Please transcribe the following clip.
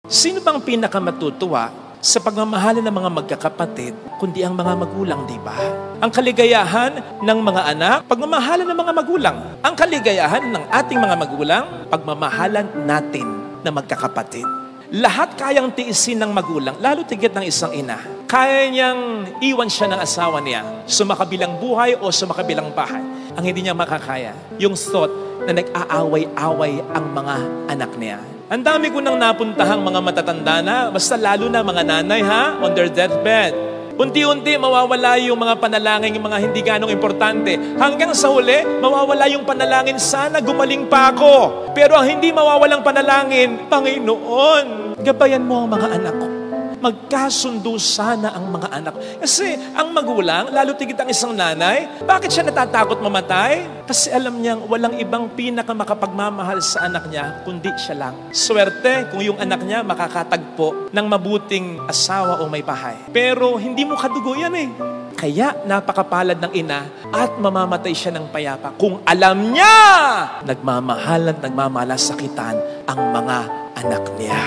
Sino bang pinakamatutuwa sa pagmamahalan ng mga magkakapatid, kundi ang mga magulang, di ba? Ang kaligayahan ng mga anak, pagmamahalan ng mga magulang. Ang kaligayahan ng ating mga magulang, pagmamahalan natin na magkakapatid. Lahat kayang tiisin ng magulang, lalo tigit ng isang ina. Kaya niyang iwan siya ng asawa niya, sumakabilang buhay o sumakabilang bahay. Ang hindi niya makakaya, yung thought na nag-aaway-away ang mga anak niya. Ang dami ko nang napuntahang mga matatanda na, basta lalo na mga nanay on their deathbed. Unti-unti mawawala yung mga panalangin, yung mga hindi ganong importante. Hanggang sa huli, mawawala yung panalangin, sana gumaling pa ako. Pero ang hindi mawawalang panalangin, Panginoon, gabayan mo ang mga anak ko. Magkasundo sana ang mga anak. Kasi ang magulang, lalo tigit ang isang nanay, bakit siya natatakot mamatay? Kasi alam niyang walang ibang pinakamakapagmamahal sa anak niya, kundi siya lang. Swerte kung yung anak niya makakatagpo ng mabuting asawa o may bahay. Pero hindi mo kadugo yan eh. Kaya napakapalad ng ina at mamamatay siya ng payapa kung alam niya nagmamahal at nagmamalasakitan ang mga anak niya.